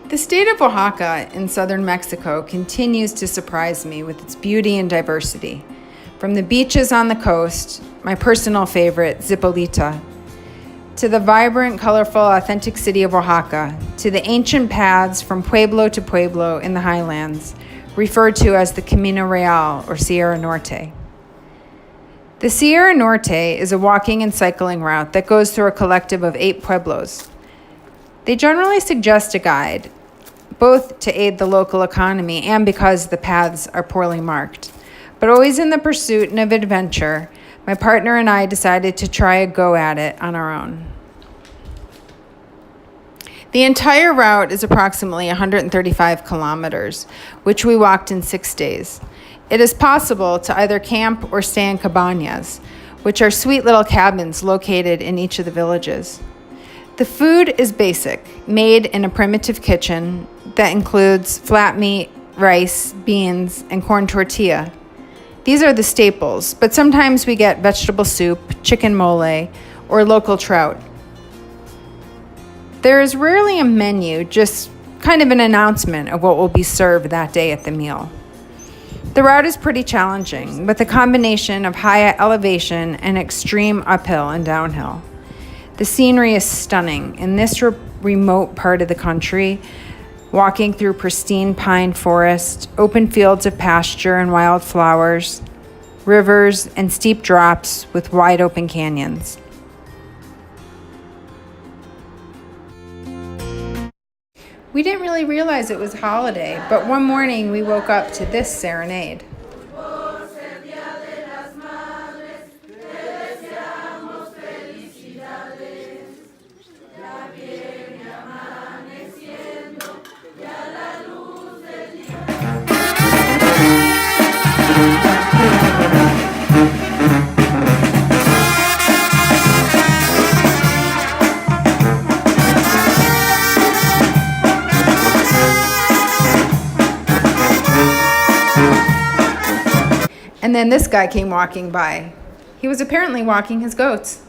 The state of Oaxaca in southern Mexico continues to surprise me with its beauty and diversity. From the beaches on the coast, my personal favorite, Zipolite, to the vibrant, colorful, authentic city of Oaxaca, to the ancient paths from pueblo to pueblo in the highlands, referred to as the Camino Real or Sierra Norte. The Sierra Norte is a walking and cycling route that goes through a collective of 8 pueblos. They generally suggest a guide, both to aid the local economy and because the paths are poorly marked. But always in the pursuit of adventure, my partner and I decided to try a go at it on our own. The entire route is approximately 135 kilometers, which we walked in 6 days. It is possible to either camp or stay in cabañas, which are sweet little cabins located in each of the villages. The food is basic, made in a primitive kitchen that includes flat meat, rice, beans, and corn tortilla. These are the staples, but sometimes we get vegetable soup, chicken mole, or local trout. There is rarely a menu, just kind of an announcement of what will be served that day at the meal. The route is pretty challenging, with a combination of high elevation and extreme uphill and downhill. The scenery is stunning. In this remote part of the country, walking through pristine pine forest, open fields of pasture and wildflowers, rivers, and steep drops with wide open canyons. We didn't really realize it was a holiday, but one morning we woke up to this serenade. And then this guy came walking by. He was apparently walking his goats.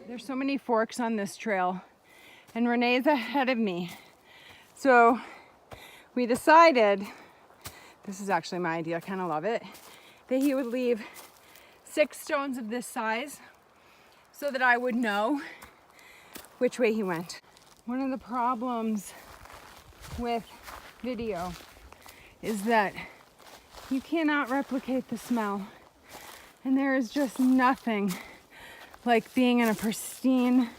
There's so many forks on this trail, and Renee's ahead of me. So we decided, this is actually my idea, I kind of love it, that he would leave 6 stones of this size so that I would know which way he went. One of the problems with video is that you cannot replicate the smell. And there is just nothing like being in a pristine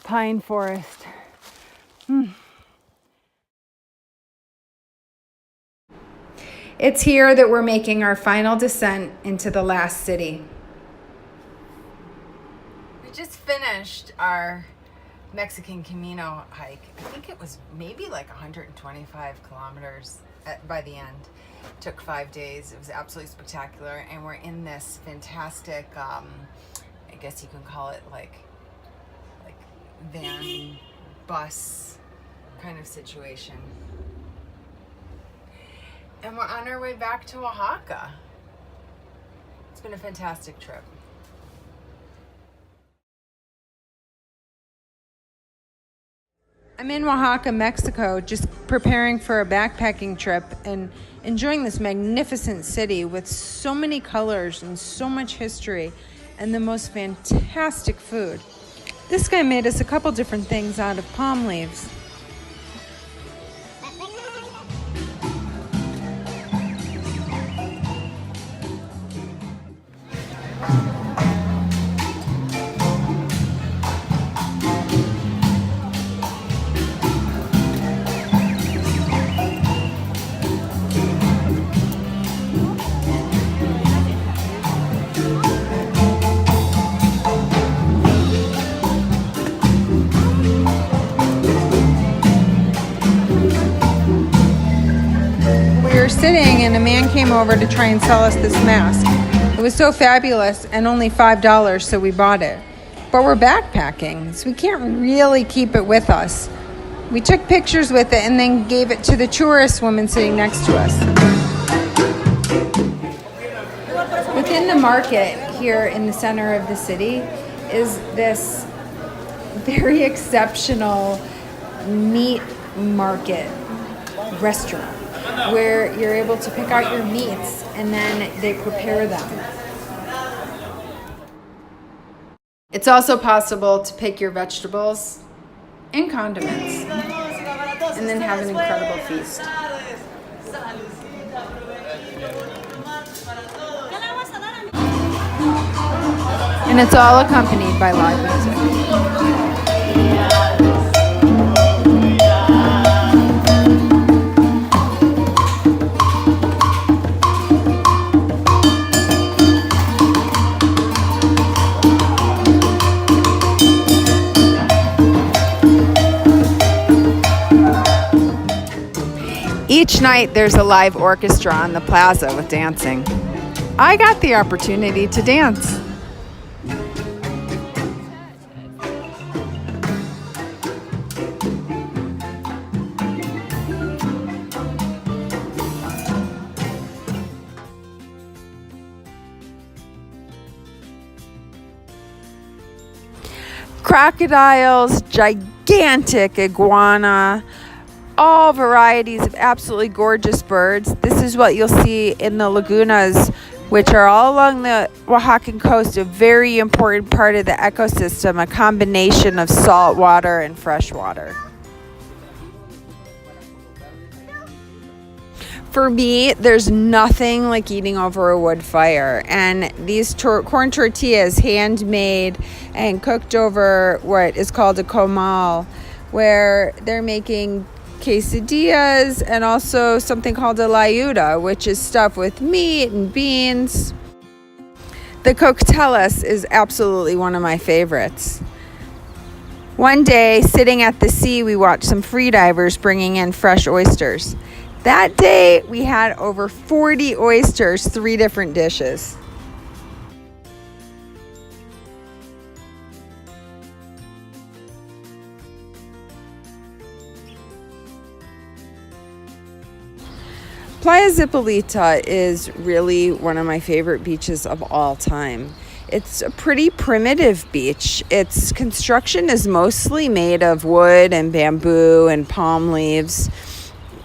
pine forest. It's here that we're making our final descent into the last city. We just finished our Mexican Camino hike. I think it was maybe like 125 kilometers by the end. It took 5 days. It was absolutely spectacular, and we're in this fantastic, I guess you can call it like van bus kind of situation. And we're on our way back to Oaxaca. It's been a fantastic trip. I'm in Oaxaca, Mexico, just preparing for a backpacking trip and enjoying this magnificent city with so many colors and so much history and the most fantastic food. This guy made us a couple different things out of palm leaves. Sitting, and a man came over to try and sell us this mask. It was so fabulous and only $5, so we bought it. But we're backpacking, so we can't really keep it with us. We took pictures with it and then gave it to the tourist woman sitting next to us. Within the market here in the center of the city is this very exceptional meat market restaurant where you're able to pick out your meats and then they prepare them. It's also possible to pick your vegetables and condiments and then have an incredible feast. And it's all accompanied by live music. Each night there's a live orchestra on the plaza with dancing. I got the opportunity to dance. Crocodiles, gigantic iguana, all varieties of absolutely gorgeous birds. This is what you'll see in the lagunas, which are all along the Oaxacan coast, a very important part of the ecosystem, a combination of salt water and fresh water. For me, there's nothing like eating over a wood fire. And these corn tortillas, handmade and cooked over what is called a comal, where they're making quesadillas and also something called a layuda, which is stuffed with meat and beans. The coctelas is absolutely one of my favorites. One day, sitting at the sea, we watched some freedivers bringing in fresh oysters. That day, we had over 40 oysters, 3 different dishes. Playa Zipolite is really one of my favorite beaches of all time. It's a pretty primitive beach. Its construction is mostly made of wood and bamboo and palm leaves.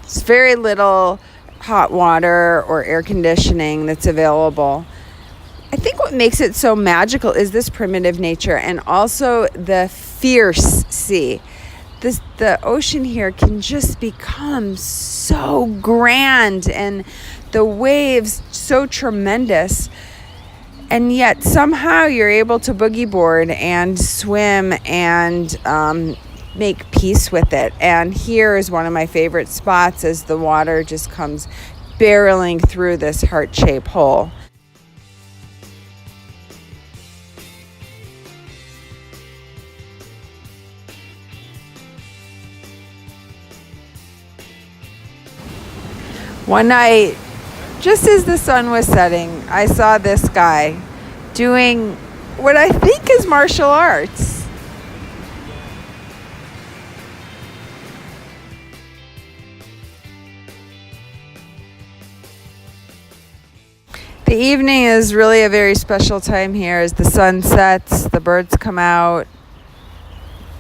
It's very little hot water or air conditioning that's available. I think what makes it so magical is this primitive nature and also the fierce sea. The ocean here can just become so grand and the waves so tremendous. And yet somehow you're able to boogie board and swim and make peace with it. And here is one of my favorite spots as the water just comes barreling through this heart-shaped hole. One night, just as the sun was setting, I saw this guy doing what I think is martial arts. The evening is really a very special time here as the sun sets, the birds come out.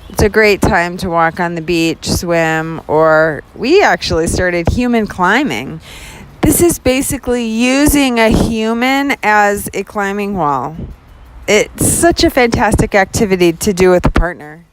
It's a great time to walk on the beach, swim, or we actually started human climbing. This is basically using a human as a climbing wall. It's such a fantastic activity to do with a partner.